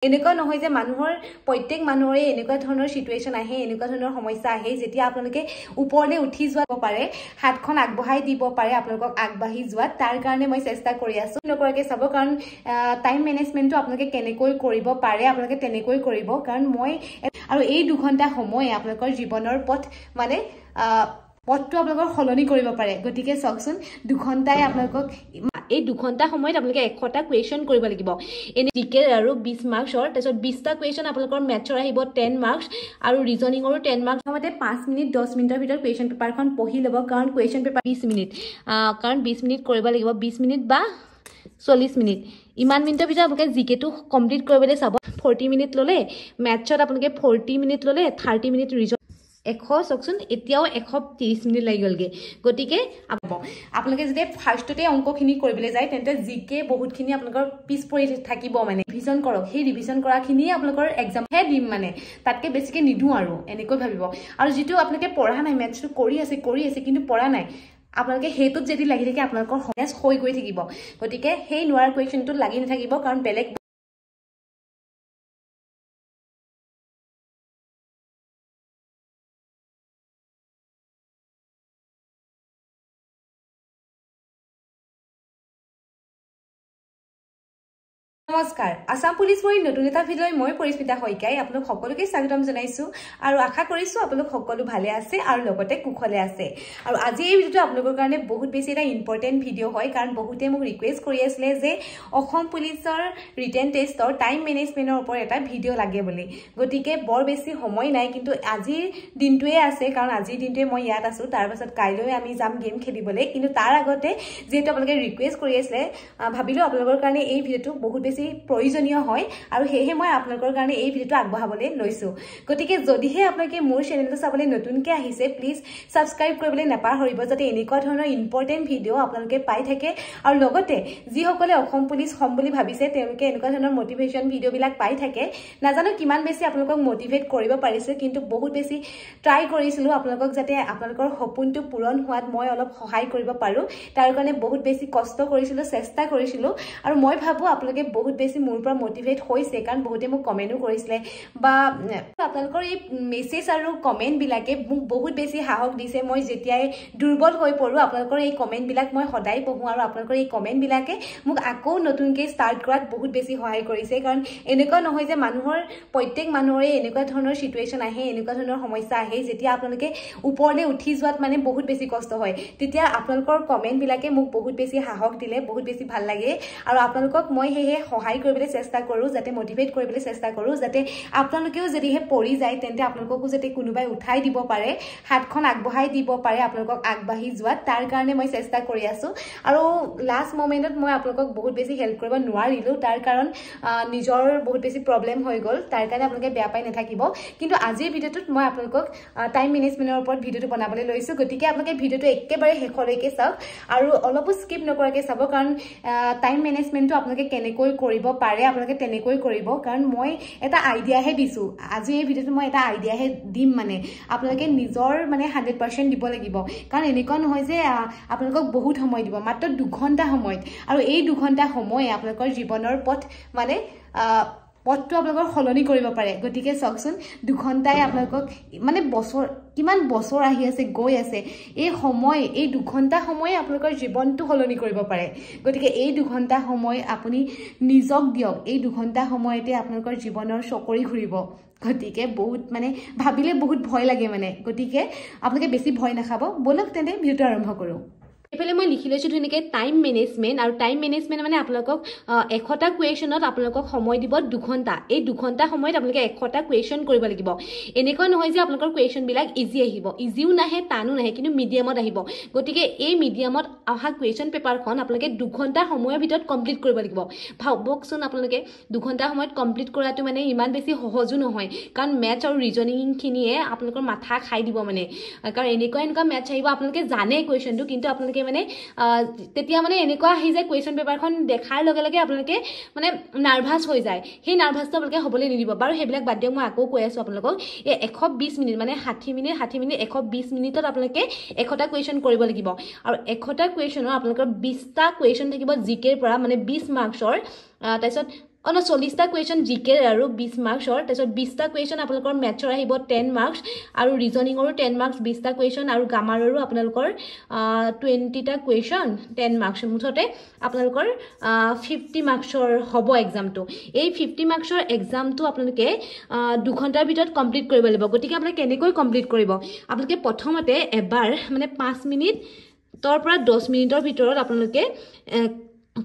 এনেকুৱা নহয় যে মানুহৰ প্ৰত্যেক মানুহৰে এনেকুৱা ধৰণৰ সিচুৱেচন আহে এনেকুৱা ধৰণৰ সমস্যা আহে যেতিয়া আপোনালোকে ওপৰলৈ উঠি যাব পাৰে হাতখন আগবঢ়াই দিব পাৰে আপোনালোকক আগবাঢ়ি যোৱাত তাৰ কাৰণে মই চেষ্টা কৰি আছো নকৰাকে চাব কাৰণ টাইম মেনেজমেন্টটো আপোনালোকে কেনেকৈ কৰিব পাৰে আপোনালোকে তেনেকৈ কৰিব কাৰণ মই আৰু এই 2 ঘণ্টা সময় আপোনালোকৰ জীৱনৰ পথ মানে পথটো আপোনালোকৰ সলনি কৰিব পাৰে গতিকে চাওকচোন 2 ঘণ্টাই আপোনালোকক এই 2 ঘণ্টা সময়ত আপোনালোকে 100টা কুৱেশ্যন কৰিব লাগিব এনে জিকে আৰু 20 মাৰ্কছৰ তাৰপিছত 20টা কুৱেশ্যন আপোনালোকৰ মেথছৰ আহিব 10 মাৰ্কছ আৰু ৰিজনিঙৰো 10 মাৰ্কছ সময়তে 5 মিনিট 10 মিনিটৰ ভিতৰত কুৱেশ্যন পেপাৰখন পঢ়ি ল'ব কাৰণ কুৱেশ্যন পেপাৰ 20 মিনিট কাৰণ 20 মিনিট কৰিব লাগিব 20 মিনিট বা 40 মিনিট ইমান মিনিটৰ ভিতৰত আপোনালোকে জিকেটো কমপ্লিট কৰিবলৈ চাব 40 মিনিট ল'লে মেথছত আপোনালোকে 40 মিনিট ল'লে 30 মিনিট ৰিজন 100 চাওকচোন এতিয়াও 130 মিনিট লাগি গ'লগে গতিকে আপোনালোকে যদি ফাৰ্ষ্টতে অংকখিনি কৰিবলৈ যায় তেন্তে জিকে বহুতখিনি আপোনালোকৰ পিছ পৰি থাকিব মানে ৰিভিজন কৰক সেই ৰিভিজন কৰাখিনিয়ে আপোনালোকৰ এক্সামহে দিম মানে তাতকৈ বেছিকৈ নিদিওঁ আৰু এনেকৈ ভাবিব আৰু যিটো আপোনালোকে পঢ়া নাই মেথছটো কৰি আছে কিন্তু পঢ়া নাই আপোনালোকে হেতুত যদি লাগি থাকে আপোনালোকৰ সহজ হৈ গৈ থাকিব গতিকে সেই নোৱাৰা কুৱেশ্যনটোত লাগি নাথাকিব কাৰণ বেলেগ নমস্কাৰ আসাম পুলিচ বৈ নতুন এটা ভিডিঅ'লৈ মই পৰিস্মিতা হৈকাই আপোনালোক সকলোকে স্বাগতম জনাইছো আৰু আশা কৰিছো আপোনালোক সকলো ভালে আছে আৰু লগতে কুশলে আছে আৰু আজি এই ভিডিঅ'টো আপোনালোকৰ কাৰণে বহুত বেছি এটা ইম্পৰ্টেন্ট ভিডিঅ' হয় কাৰণ বহুতে মোক ৰিকুৱেষ্ট কৰি আছিল যে অসম পুলিচৰ ৰিটেন টেষ্টৰ টাইম মেনেজমেন্টৰ ওপৰত এটা ভিডিঅ' লাগে বুলি গতিকে বৰ বেছি সময় নাই কিন্তু আজিৰ দিনটোৱে আছে কাৰণ আজিৰ দিনটোৱে মই ইয়াত আছো তাৰ পাছত কাইলৈ আমি যাম গেম খেলিবলৈ কিন্তু তাৰ আগতে যেহেতু আপোনালোকে ৰিকুৱেষ্ট কৰি আছিল ভাবিলো আপোনালোকৰ কাৰণে এই ভিডিঅ'টো বহুত বেছি প্ৰয়োজনীয় হয় আৰু হেহে মই আপোনালোকৰ কাৰণে এই ভিডিঅ'টো আগবঢ়াবলৈ লৈছো গতিকে যদিহে আপোনালোকে মোৰ চেনেলটো চাবলৈ নতুনকৈ আহিছে প্লিজ সাবস্ক্ৰাইব কৰিবলৈ নাপাহৰিব যাতে এনেকুৱা ধৰণৰ ইম্পৰ্টেন্ট ভিডিঅ' আপোনালোকে পাই থাকে আৰু লগতে যিসকলে অসম পুলিচ হম বুলি ভাবিছে তেওঁলোকে এনেকুৱা ধৰণৰ মোটিভেশ্যন ভিডিঅ'বিলাক পাই থাকে নাজানো কিমান বেছি আপোনালোকক মোটিভেট কৰিব পাৰিছে কিন্তু বহুত বেছি ট্ৰাই কৰিছিলো আপোনালোকক যাতে আপোনালোকৰ সপোনটো পূৰণ হোৱাত মই অলপ সহায় কৰিব পাৰো তাৰ কাৰণে বহুত বেছি কষ্ট কৰিছিলো চেষ্টা কৰিছিলো আৰু মই ভাবো আপোনালোকে বহুত বেছি মোৰ পৰা মোটিভেট হৈছে কাৰণ বহুতে মোক কমেন্টও কৰিছিলে বা আপোনালোকৰ এই মেছেজ আৰু কমেন্ট বিলাকে মোক বহুত বেছি সাহস দিছে মই যেতিয়াই দুৰ্বল হৈ পৰো আপোনালোকৰ এই কমেন্ট বিলাক মই সদায় পঢ়ো আৰু আপোনালোকৰ এই কমেন্ট বিলাকে মোক আকৌ নতুনকৈ ষ্টাৰ্ট কৰাত বহুত বেছি সহায় কৰিছে কাৰণ এনেকুৱা নহয় যে মানুহৰ প্ৰত্যেক মানুহৰে এনেকুৱা ধৰণৰ সিচুৱেচন আহে এনেকুৱা ধৰণৰ সমস্যা আহে যেতিয়া আপোনালোকে ওপৰলৈ উঠি যোৱাত মানে বহুত বেছি কষ্ট হয় তেতিয়া আপোনালোকৰ কমেন্ট বিলাকে মোক বহুত বেছি সাহস দিলে বহুত বেছি ভাল লাগে আৰু আপোনালোকক মই হেহে সহায় কৰিবলৈ চেষ্টা কৰো যাতে মোটিভেট কৰিবলৈ চেষ্টা কৰো যাতে আপোনালোকেও যদিহে পৰি যায় তেন্তে আপোনালোককো যাতে কোনোবাই উঠাই দিব পাৰে হাতখন আগবঢ়াই দিব পাৰে আপোনালোকক আগবাঢ়ি যোৱাত তাৰ কাৰণে মই চেষ্টা কৰি আছো আৰু লাষ্ট মোমেন্টত মই আপোনালোকক বহুত বেছি হেল্প কৰিব নোৱাৰিলো তাৰ কাৰণ নিজৰ বহুত বেছি প্ৰবলেম হৈ গ'ল তাৰ কাৰণে আপোনালোকে বেয়া পাই নাথাকিব কিন্তু আজিৰ ভিডিঅ'টোত মই আপোনালোকক টাইম মেনেজমেন্টৰ ওপৰত ভিডিঅ'টো বনাবলৈ লৈছো গতিকে আপোনালোকে ভিডিঅ'টো একেবাৰে শেষলৈকে চাওক আৰু অলপো স্কিপ নকৰাকৈ চাব কাৰণ টাইম মেনেজমেন্টটো আপোনালোকে কেনেকৈ কৰিব পাৰে আপোনালোকে তেনেকৈ কৰিব কাৰণ মই এটা আইডিয়াহে দিছো আজি এই ভিডিঅ'টো মই এটা আইডিয়াহে দিম মানে আপোনালোকে নিজৰ মানে 100% দিব লাগিব কাৰণ এনেকুৱা নহয় যে আপোনালোকক বহুত সময় দিব মাত্ৰ 2 ঘণ্টা সময়ত আৰু এই 2 ঘণ্টা সময় আপোনালোকৰ জীৱনৰ পথ মানে পথটো আপোনালোকৰ সলনি কৰিব পাৰে গতিকে চাওকচোন 2 ঘণ্টাই আপোনালোকক মানে বছৰ কিমান বছৰ আহি আছে গৈ আছে এই সময় এই 2 ঘণ্টা সময় আপোনালোকৰ জীৱনটো সলনি কৰিব পাৰে গতিকে এই 2 ঘণ্টা সময় আপুনি নিজক দিয়ক এই 2 ঘণ্টা সময়তে আপোনালোকৰ জীৱনৰ চকৰি ঘূৰিব গতিকে বহুত মানে ভাবিলে বহুত ভয় লাগে মানে গতিকে আপোনালোকে বেছি ভয় নাখাব বলক তেন্তে ভিডিঅ'টো আৰম্ভ কৰো এফালে মই লিখি লৈছো ধুনীয়াকে টাইম মেনেজমেন্ট আৰু টাইম মেনেজমেন্ট মানে আপোনালোকক 100টা কুৱেশ্যনত আপোনালোকক সময় দিব 2 ঘণ্টা এই 2 ঘণ্টা সময়ত আপোনালোকে 100টা কুৱেশ্যন কৰিব লাগিব এনেকুৱা নহয় যে আপোনালোকৰ কুৱেশ্যন বিলাক ইজি আহিব ইজিও নাহে টানো নাহে কিন্তু মিডিয়ামত আহিব গতিকে এই মিডিয়ামত অহা কুৱেশ্যন পেপাৰখন আপোনালোকে 2 ঘণ্টা সময়ৰ ভিতৰত কমপ্লিট কৰিব লাগিব ভাবকচোন আপোনালোকে 2 ঘণ্টা সময়ত কমপ্লিট কৰাটো মানে ইমান বেছি সহজো নহয় কাৰণ মেথছ আৰু ৰিজনিং খিনিয়ে আপোনালোকৰ মাথা খাই দিব মানে কাৰণ এনেকুৱা মেথছ আহিব আপোনালোকে জানে কুৱেশ্যনটো কিন্তু আপোনালোকে মানে তেতিয়া মানে এনেকুৱা আহি যায় কুৱেশ্যন পেপাৰখন দেখাৰ লগে লগে আপোনালোকে মানে নাৰ্ভাছ হৈ যায় সেই নাৰ্ভাছটো আপোনালোকে হ'বলৈ নিদিব বাৰু সেইবিলাক বাদ দিয়ক মই আকৌ কৈ আছো আপোনালোকক এই 120 মিনিট মানে 60 মিনিট 120 মিনিটত আপোনালোকে 100টা কুৱেশ্যন কৰিব লাগিব আৰু 100টা কুৱেশ্যনৰ আপোনালোকৰ 20টা কুৱেশ্যন থাকিব জিকেৰ পৰা মানে 20 মাৰ্কছৰ তাৰপিছত অন 40টা কুৱেশ্যন জিকে আৰু 20 মাৰ্কছৰ তাৰপিছত 20টা কুৱেশ্যন আপোনালোকৰ মেথছৰ আহিব 10 মাৰ্কছ আৰু ৰিজনিঙৰো 10 মাৰ্কছ 20টা কুৱেশ্যন আৰু গ্ৰামাৰৰো আপোনালোকৰ 20টা কুৱেশ্যন 10 মাৰ্কছ মুঠতে আপোনালোকৰ 50 মাৰ্কছৰ হ'ব এক্সামটো এই 50 মাৰ্কছৰ এক্সামটো আপোনালোকে 2 ঘণ্টাৰ ভিতৰত কমপ্লিট কৰিব লাগিব গতিকে আপোনালোকে কেনেকৈ কমপ্লিট কৰিব আপোনালোকে প্ৰথমতে এবাৰ মানে 5 মিনিট তৰ পৰা 10 মিনিটৰ ভিতৰত আপোনালোকে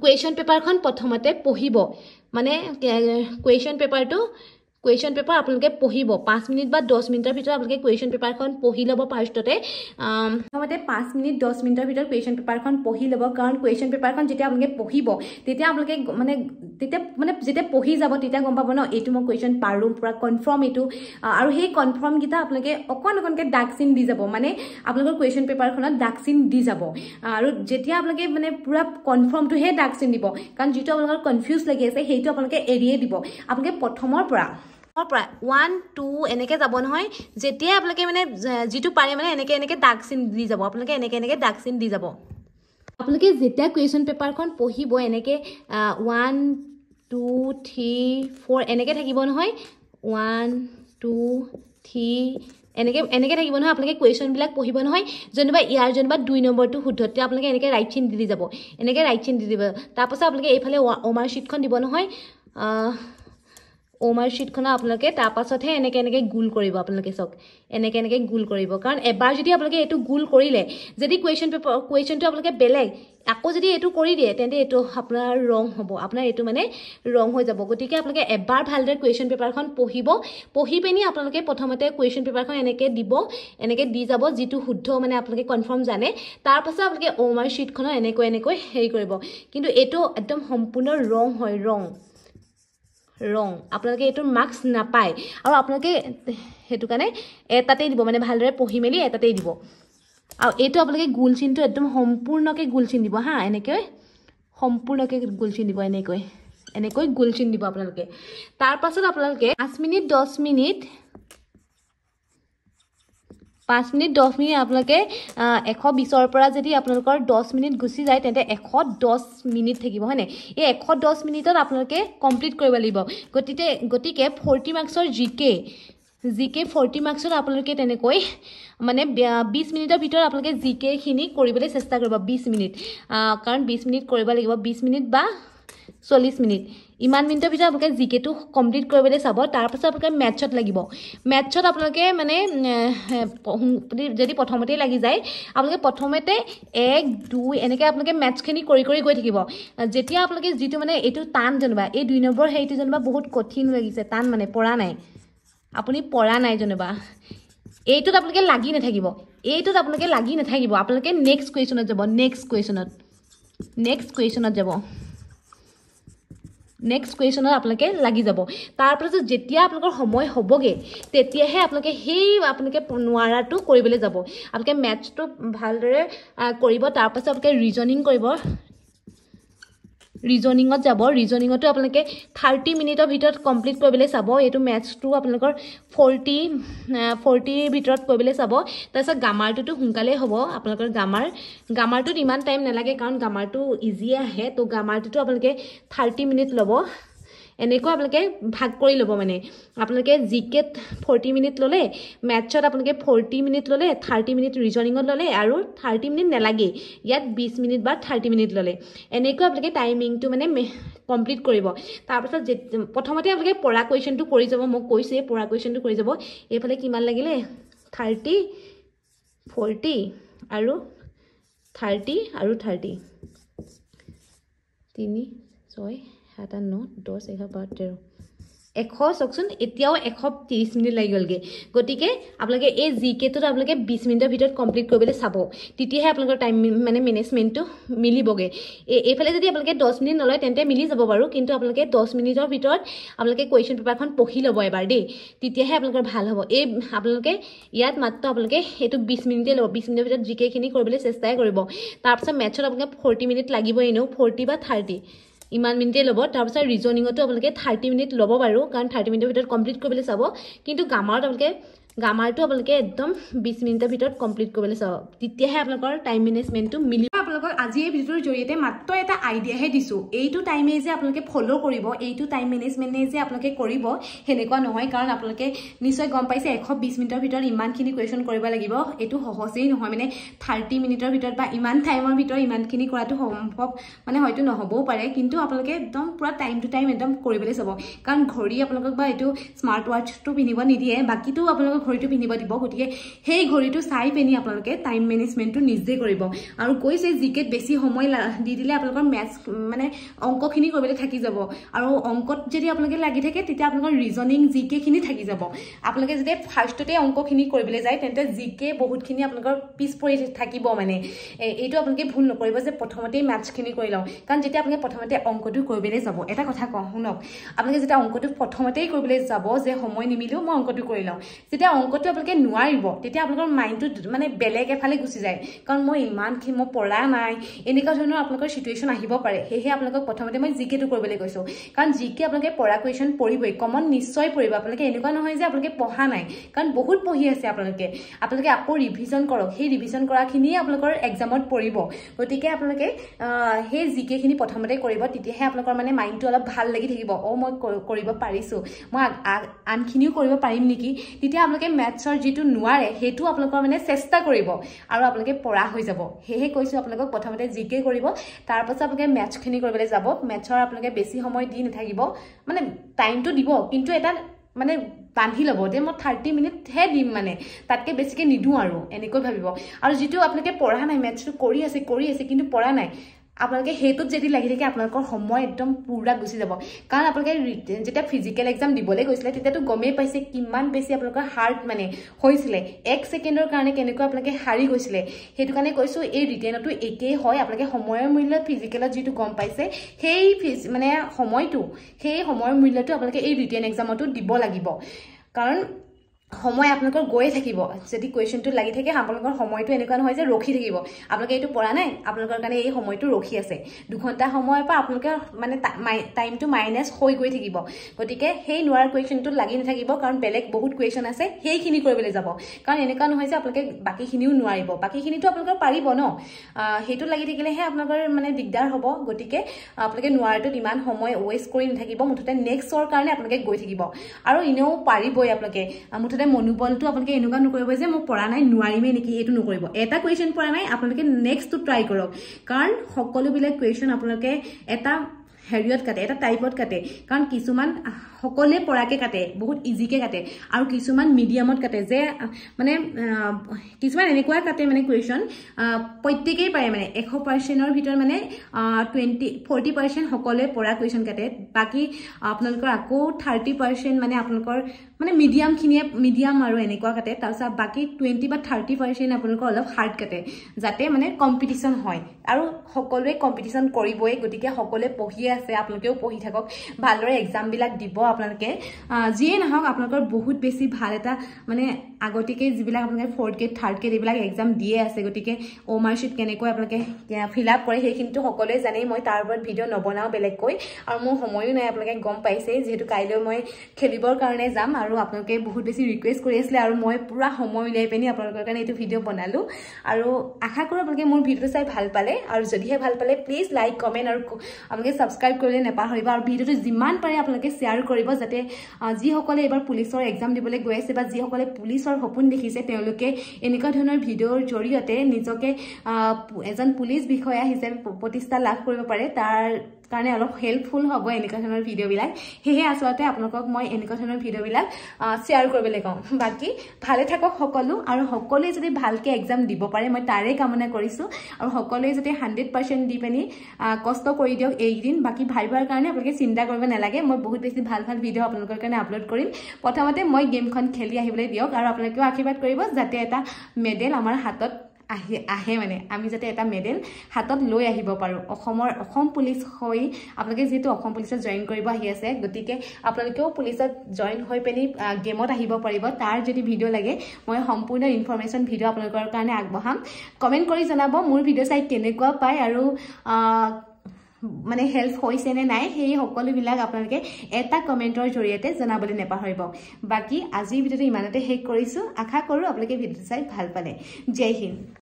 কুৱেশ্যন পেপাৰখন প্ৰথমতে পঢ়িব মানে কুৱেশ্যন পেপাৰ আপোনালোকে পঢ়িব 5 মিনিট বা 10 মিনিটৰ ভিতৰত আপোনালোকে কুৱেশ্যন পেপাৰখন পঢ়ি ল'ব ফাৰ্ষ্টতে প্ৰথমতে 5 মিনিট 10 মিনিটৰ ভিতৰত কুৱেশ্যন পেপাৰখন পঢ়ি ল'ব কাৰণ কুৱেশ্যন পেপাৰখন যেতিয়া আপোনালোকে পঢ়িব তেতিয়া আপোনালোকে যেতিয়া পঢ়ি যাব তেতিয়া গম পাব ন এইটো মই কুৱেশ্যন পাৰোঁ পুৰা কনফাৰ্ম এইটো আৰু সেই কনফাৰ্মকেইটা আপোনালোকে অকণকৈ ডাক চিন দি যাব মানে আপোনালোকৰ কুৱেশ্যন পেপাৰখনত ডাক চিন দি যাব আৰু যেতিয়া আপোনালোকে মানে পুৰা কনফাৰ্মটোহে ডাক চিন দিব কাৰণ যিটো আপোনালোকৰ কনফিউজ লাগি আছে সেইটো আপোনালোকে এৰিয়ে দিব আপোনালোকে প্ৰথমৰ পৰা 1 2 এনেকৈ যাব নহয় যেতিয়া আপোনালোকে মানে যিটো পাৰে মানে এনেকৈ ডাক চিন দি যাব আপোনালোকে এনেকৈ ডাক চিন দি যাব আপোনালোকে যেতিয়া কুৱেশ্যন পেপাৰখন পঢ়িব এনেকৈ 1 2 3 4 এনেকৈ থাকিব নহয় 1 2 3 এনেকৈ থাকিব নহয় আপোনালোকে কুৱেশ্যনবিলাক পঢ়িব নহয় যেনিবা ইয়াৰ যেনিবা 2 নম্বৰটো শুদ্ধ তেতিয়া আপোনালোকে এনেকৈ ৰাইট চিন দি যাব এনেকৈ ৰাইট চিন দি দিব তাৰপাছত আপোনালোকে এইফালে অমাৰ শ্বীটখন দিব নহয় অমাৰ শ্বীটখনৰ আপোনালোকে তাৰপাছতহে এনেকৈ গোল কৰিব আপোনালোকে চাওক এনেকৈ গোল কৰিব কাৰণ এবাৰ যদি আপোনালোকে এইটো গোল কৰিলে যদি কুৱেশ্যনটো আপোনালোকে বেলেগ আকৌ যদি এইটো কৰি দিয়ে তেন্তে এইটো আপোনাৰ ৰং হ'ব আপোনাৰ এইটো মানে ৰং হৈ যাব গতিকে আপোনালোকে এবাৰ ভালদৰে কুৱেশ্যন পেপাৰখন পঢ়ি পিনি আপোনালোকে প্ৰথমতে কুৱেশ্যন পেপাৰখন এনেকৈ দিব এনেকৈ দি যাব যিটো শুদ্ধ মানে আপোনালোকে কনফাৰ্ম জানে তাৰপাছত আপোনালোকে অমাৰ শ্বীটখনৰ এনেকৈ হেৰি কৰিব কিন্তু এইটো একদম সম্পূৰ্ণ ৰং হয় ৰং আপোনালোকে এইটো মাৰ্কছ নাপায় আৰু আপোনালোকে সেইটো কাৰণে এটাতেই দিব মানে ভালদৰে পঢ়ি মেলি এটাতেই দিব আৰু এইটো আপোনালোকে গোল চিনটো একদম সম্পূৰ্ণকৈ গোল চিন দিব হা এনেকৈ সম্পূৰ্ণকৈ গোল চিন দিব এনেকৈ গোল চিন দিব আপোনালোকে তাৰপাছত আপোনালোকে 5 মিনিট 10 মিনিট আপোনালোকে 120ৰ পৰা যদি আপোনালোকৰ 10 মিনিট গুচি যায় তেন্তে 110 মিনিট থাকিব হয়নে এই 110 মিনিটত আপোনালোকে কমপ্লিট কৰিব লাগিব গতিকে 40 মাৰ্কছৰ জিকে 40 মাৰ্কছত আপোনালোকে তেনেকৈ মানে 20 মিনিটৰ ভিতৰত আপোনালোকে জিকেখিনি কৰিবলৈ চেষ্টা কৰিব 20 মিনিট কাৰণ 20 মিনিট কৰিব লাগিব 20 মিনিট বা 40 মিনিট ইমান মিনিটৰ ভিতৰত আপোনালোকে জিকেটো কমপ্লিট কৰিবলৈ চাব তাৰপাছত আপোনালোকে মেথছত লাগিব মেথছত আপোনালোকে মানে যদি প্ৰথমতেই লাগি যায় আপোনালোকে প্ৰথমতে 1 2 এনেকৈ আপোনালোকে মেথছখিনি কৰি গৈ থাকিব যেতিয়া আপোনালোকে যিটো মানে এইটো টান যেনিবা এই 2 নম্বৰ সেইটো যেনিবা বহুত কঠিন লাগিছে টান মানে পৰা নাই আপুনি পৰা নাই যেনিবা এইটোত আপোনালোকে লাগি নাথাকিব আপোনালোকে নেক্সট কুৱেশ্যনত যাব নেক্সট কুৱেশ্যনত যাব নেক্সট কুৱেশ্যনত আপোনালোকে লাগি যাব তাৰপিছত যেতিয়া আপোনালোকৰ সময় হ'বগৈ তেতিয়াহে আপোনালোকে আপোনালোকে নোৱাৰাটো কৰিবলৈ যাব আপোনালোকে মেথছটো ভালদৰে কৰিব তাৰপাছত আপোনালোকে ৰিজনিং কৰিব ৰিজনিঙত যাব ৰিজনিঙতো আপোনালোকে 30 মিনিটৰ ভিতৰত কমপ্লিট কৰিবলৈ চাব এইটো মেথছটো আপোনালোকৰ 40 ভিতৰত কৰিবলৈ চাব তাৰপিছত গ্ৰামাৰটোতো সোনকালেই হ'ব আপোনালোকৰ গ্ৰামাৰটোত ইমান টাইম নালাগে কাৰণ গ্ৰামাৰটো ইজি আহে তো গ্ৰামাৰটোতো আপোনালোকে 30 মিনিট ল'ব এনেকৈ আপোনালোকে ভাগ কৰি ল'ব মানে আপোনালোকে জিকেত 40 মিনিট ল'লে মেথছত আপোনালোকে 40 মিনিট ল'লে 30 মিনিট ৰিজনিঙত ল'লে আৰু 30 মিনিট নালাগে ইয়াত 20 মিনিট বা 30 মিনিট ল'লে এনেকৈ আপোনালোকে টাইমিংটো মানে কমপ্লিট কৰিব তাৰপিছত প্ৰথমতে আপোনালোকে পৰা কুৱেশ্যনটো কৰি যাব মোক কৈছে পৰা কুৱেশ্যনটো কৰি যাব এইফালে কিমান লাগিলে 30 40 আৰু 30 আৰু 30 3 6 7 9 10 11 12 13 চাওকচোন এতিয়াও 130 মিনিট লাগি গ'লগৈ গতিকে আপোনালোকে এই জিকেটোত আপোনালোকে 20 মিনিটৰ ভিতৰত কমপ্লিট কৰিবলৈ চাব তেতিয়াহে আপোনালোকৰ টাইম মানে মেনেজমেণ্টটো মিলিবগৈ এইফালে যদি আপোনালোকে 10 মিনিট নলয় তেন্তে মিলি যাব বাৰু কিন্তু আপোনালোকে 10 মিনিটৰ ভিতৰত আপোনালোকে কুৱেশ্যন পেপাৰখন পঢ়ি ল'ব এবাৰ দেই তেতিয়াহে আপোনালোকৰ ভাল হ'ব আপোনালোকে ইয়াত মাত্ৰ আপোনালোকে এইটো 20 মিনিটেই ল'ব 20 মিনিটৰ ভিতৰত জিকেখিনি কৰিবলৈ চেষ্টাই কৰিব তাৰপিছত মেথছত আপোনালোকে 40 মিনিট লাগিবই এনেও 40 বা 30 ইমান মিনিটেই ল'ব তাৰপিছত ৰিজনিঙতো আপোনালোকে 30 মিনিট ল'ব বাৰু কাৰণ 30 মিনিটৰ ভিতৰত কমপ্লিট কৰিবলৈ চাব কিন্তু গ্ৰামাৰত আপোনালোকে গ্ৰামাৰটো আপোনালোকে একদম 20 মিনিটৰ ভিতৰত কমপ্লিট কৰিবলৈ চাব তেতিয়াহে আপোনালোকৰ টাইম মেনেজমেণ্টটো মিলিব আপোনালোকক আজি এই ভিডিঅ'ৰ জৰিয়তে মাত্ৰ এটা আইডিয়াহে দিছোঁ এইটো টাইমে যে আপোনালোকে ফ'ল' কৰিব এইটো টাইম মেনেজমেণ্টে যে আপোনালোকে কৰিব সেনেকুৱা নহয় কাৰণ আপোনালোকে নিশ্চয় গম পাইছে 120 মিনিটৰ ভিতৰত ইমানখিনি কুৱেশ্যন কৰিব লাগিব এইটো সহজেই নহয় মানে 30 মিনিটৰ ভিতৰত বা ইমান টাইমৰ ভিতৰত ইমানখিনি কৰাটো সম্ভৱ মানে হয়তো নহ'বও পাৰে কিন্তু আপোনালোকে একদম পুৰা টাইম টু টাইম একদম কৰিবলৈ চাব কাৰণ ঘড়ী আপোনালোকক বা এইটো স্মাৰ্ট ৱাটচটো পিন্ধিব নিদিয়ে বাকীটো আপোনালোকক ঘড়ীটো পিন্ধিব দিব গতিকে সেই ঘড়ীটো চাই পিনি আপোনালোকে টাইম মেনেজমেণ্টটো নিজে কৰিব আৰু কৈছে জিকেত বেছি সময় দি দিলে আপোনালোকৰ মেথছ মানে অংকখিনি কৰিবলৈ থাকি যাব আৰু অংকত যদি আপোনালোকে লাগি থাকে তেতিয়া আপোনালোকৰ ৰিজনিং জিকেখিনি থাকি যাব আপোনালোকে যদি ফাৰ্ষ্টতে অংকখিনি কৰিবলৈ যায় তেন্তে জিকে বহুতখিনি আপোনালোকৰ পিছ পৰি থাকিব মানে এইটো আপোনালোকে ভুল নকৰিব যে প্ৰথমতেই মেথছখিনি কৰি লওঁ কাৰণ যেতিয়া আপোনালোকে প্ৰথমতে অংকটো কৰিবলৈ যাব এটা কথা কওঁ শুনক আপোনালোকে যেতিয়া অংকটো প্ৰথমতেই কৰিবলৈ যাব যে সময় নিমিলেও মই অংকটো কৰি লওঁ যেতিয়া অংকটো আপোনালোকে নোৱাৰিব তেতিয়া আপোনালোকৰ মাইণ্ডটো মানে বেলেগ এফালে গুচি যায় কাৰণ মই ইমানখিনি মই পঢ়া নাই এনেকুৱা ধৰণৰ আপোনালোকৰ চিটুৱেশ্যন আহিব পাৰে সেয়েহে আপোনালোকক প্ৰথমতে মই জিকেটো কৰিবলৈ কৈছোঁ কাৰণ জিকে আপোনালোকে পঢ়া কুৱেশ্যন পঢ়িবই কমন নিশ্চয় পঢ়িব আপোনালোকে এনেকুৱা নহয় যে আপোনালোকে পঢ়া নাই কাৰণ বহুত পঢ়ি আছে আপোনালোকে আকৌ ৰিভিজন কৰক সেই ৰিভিজন কৰাখিনিয়ে আপোনালোকৰ এক্সামত পৰিব গতিকে আপোনালোকে সেই জিকেখিনি প্ৰথমতে কৰিব তেতিয়াহে আপোনালোকৰ মানে মাইণ্ডটো অলপ ভাল লাগি থাকিব মই কৰিব পাৰিছোঁ মই আনখিনিও কৰিব পাৰিম নেকি তেতিয়া আপোনালোকে মেথছৰ যিটো নোৱাৰে সেইটো আপোনালোকৰ মানে চেষ্টা কৰিব আৰু আপোনালোকে পঢ়া হৈ যাব সেয়েহে কৈছোঁ আপোনালোকক প্ৰথমতে জিকে কৰিব তাৰপাছত আপোনালোকে মেথছখিনি কৰিবলৈ যাব মেথছৰ আপোনালোকে বেছি সময় দি নাথাকিব মানে টাইমটো দিব কিন্তু এটা মানে বান্ধি ল'ব যে মই 30 মিনিটহে দিম মানে তাতকৈ বেছিকৈ নিদিওঁ আৰু এনেকৈ ভাবিব আৰু যিটো আপোনালোকে পঢ়া নাই মেথছটো কৰি আছে কিন্তু পঢ়া নাই আপোনালোকে সেইটোত যদি লাগি থাকে আপোনালোকৰ সময় একদম পুৰা গুচি যাব কাৰণ আপোনালোকে যেতিয়া ফিজিকেল এক্সাম দিবলৈ গৈছিলে তেতিয়াতো গমেই পাইছে কিমান বেছি আপোনালোকৰ হাৰ্ড মানে হৈছিলে 1 ছেকেণ্ডৰ কাৰণে কেনেকৈ আপোনালোকে হাৰি গৈছিলে সেইটো কাৰণে কৈছোঁ এই ৰিটেনতো একেই হয় আপোনালোকে সময়ৰ মূল্য ফিজিকেলত যিটো গম পাইছে সেই মানে সেই সময়ৰ মূল্যটো আপোনালোকে এই ৰিটেন এক্সামতো দিব লাগিব কাৰণ সময় আপোনালোকৰ গৈয়ে থাকিব যদি কুৱেশ্যনটো লাগি থাকে আপোনালোকৰ সময়টো এনেকুৱা নহয় যে ৰখি থাকিব আপোনালোকে এইটো পঢ়া নাই আপোনালোকৰ কাৰণে এই সময়টো ৰখি আছে 2 ঘণ্টা সময়ৰ পৰা আপোনালোকে মানে টাইমটো মাইনাছ হৈ গৈ থাকিব গতিকে সেই নোৱাৰা কুৱেশ্যনটো লাগি নাথাকিব কাৰণ বেলেগ বহুত কুৱেশ্যন আছে সেইখিনি কৰিবলৈ যাব কাৰণ এনেকুৱা নহয় যে আপোনালোকে বাকীখিনিও নোৱাৰিব বাকীখিনিতো আপোনালোকৰ পাৰিব ন সেইটো লাগি থাকিলেহে আপোনালোকৰ মানে দিগদাৰ হ'ব গতিকে আপোনালোকে নোৱাৰাটোত ইমান সময় ৱেষ্ট কৰি নাথাকিব মুঠতে নেক্সটৰ কাৰণে আপোনালোকে গৈ থাকিব আৰু এনেও পাৰিবই আপোনালোকে মুঠতে মনোবলটো আপোনালোকে এনেকুৱা নকৰিব যে মই পঢ়া নাই নোৱাৰিমেই নেকি এইটো নকৰিব এটা কুৱেশ্যন পঢ়া নাই আপোনালোকে নেক্সটটো ট্ৰাই কৰক কাৰণ সকলোবিলাক কুৱেশ্যন আপোনালোকে এটা হেৰিয়ত কাটে এটা টাইপত কাটে কাৰণ কিছুমান সকলোৱে পঢ়াকে কাটে বহুত ইজিকে কাটে আৰু কিছুমান মিডিয়ামত কাটে যে মানে কিছুমান এনেকুৱা কাটে মানে কুৱেশ্যন প্ৰত্যেকেই পাৰে মানে 100%ৰ ভিতৰত মানে 40% সকলোৱে পঢ়া কুৱেশ্যন কাটে বাকী আপোনালোকৰ আকৌ 30% মানে আপোনালোকৰ মানে মিডিয়াম আৰু এনেকুৱা কাটে তাৰপিছত বাকী 20 বা 30% আপোনালোকৰ অলপ হাৰ্ড কাটে যাতে মানে কম্পিটিশ্যন হয় আৰু সকলোৱে কম্পিটিশ্যন কৰিবই গতিকে সকলোৱে পঢ়ি আছে আপোনালোকেও পঢ়ি থাকক ভালদৰে এক্সামবিলাক দিব আপোনালোকে যিয়ে নহওক আপোনালোকৰ বহুত বেছি ভাল এটা মানে আগতীয়াকৈ যিবিলাক আপোনালোকে 4th গ্ৰেড 3rd গ্ৰেড এইবিলাক এক্সাম দিয়ে আছে গতিকে মাৰ্কশ্বিট কেনেকৈ আপোনালোকে ফিল আপ কৰে সেইখিনিতো সকলোৱে জানেই মই তাৰ ওপৰত ভিডিঅ' নবনাওঁ বেলেগকৈ আৰু মোৰ সময়ো নাই আপোনালোকে গম পাইছে যিহেতু কাইলৈ মই খেলিবৰ কাৰণে যাম আৰু আপোনালোকে বহুত বেছি ৰিকুৱেষ্ট কৰি আছিলে আৰু মই পুৰা সময় উলিয়াই পিনি আপোনালোকৰ কাৰণে এইটো ভিডিঅ' বনালোঁ আৰু আশা কৰোঁ আপোনালোকে মোৰ ভিডিঅ'টো চাই ভাল পালে আৰু যদিহে ভাল পালে প্লিজ লাইক কমেণ্ট আৰু আপোনালোকে ছাবস্ক্ৰাইব কৰিলে নেপাহৰিব আৰু ভিডিঅ'টো যিমান পাৰে আপোনালোকে শ্বেয়াৰ কৰিব যাতে যিসকলে এইবাৰ পুলিচৰ এক্সাম দিবলৈ গৈ আছে বা যিসকলে পুলিচৰ সপোন দেখিছে তেওঁলোকে এনেকুৱা ধৰণৰ ভিডিঅ'ৰ জৰিয়তে নিজকে এজন পুলিচ বিষয়া হিচাপে প্ৰতিষ্ঠা লাভ কৰিব পাৰে তাৰ কাৰণে অলপ হেল্পফুল হ'ব এনেকুৱা ধৰণৰ ভিডিঅ'বিলাক সেয়েহে আচলতে আপোনালোকক মই এনেকুৱা ধৰণৰ ভিডিঅ'বিলাক শ্বেয়াৰ কৰিবলৈ কওঁ বাকী ভালে থাকক সকলো আৰু সকলোৱে যদি ভালকৈ এক্সাম দিব পাৰে মই তাৰে কামনা কৰিছোঁ আৰু সকলোৱে যদি 100% দি পিনি কষ্ট কৰি দিয়ক এইদিন বাকী ভাইবাৰ কাৰণে আপোনালোকে চিন্তা কৰিব নালাগে মই বহুত বেছি ভাল ভিডিঅ' আপোনালোকৰ কাৰণে আপলোড কৰিম প্ৰথমতে মই গেমখন খেলি আহিবলৈ দিয়ক আৰু আপোনালোকেও আশীৰ্বাদ কৰিব যাতে এটা মেডেল আমাৰ হাতত আহে মানে আমি যাতে এটা মেডেল হাতত লৈ আহিব পাৰোঁ অসম পুলিচ হৈ আপোনালোকে যিহেতু অসম পুলিচত জইন কৰিব আহি আছে গতিকে আপোনালোকেও পুলিচত জইন হৈ পিনি গেমত আহিব পাৰিব তাৰ যদি ভিডিঅ' লাগে মই সম্পূৰ্ণ ইনফৰমেশ্যন ভিডিঅ' আপোনালোকৰ কাৰণে আগবঢ়াম কমেণ্ট কৰি জনাব মোৰ ভিডিঅ' চাই কেনেকুৱা পায় আৰু মানে হেল্প হৈছে নে নাই সেই সকলোবিলাক আপোনালোকে এটা কমেণ্টৰ জৰিয়তে জনাবলৈ নেপাহৰিব বাকি আজিৰ ভিডিঅ'টো ইমানতে শেষ কৰিছোঁ আশা কৰোঁ আপোনালোকে ভিডিঅ'টো চাই ভাল পালে জয় হিন্দ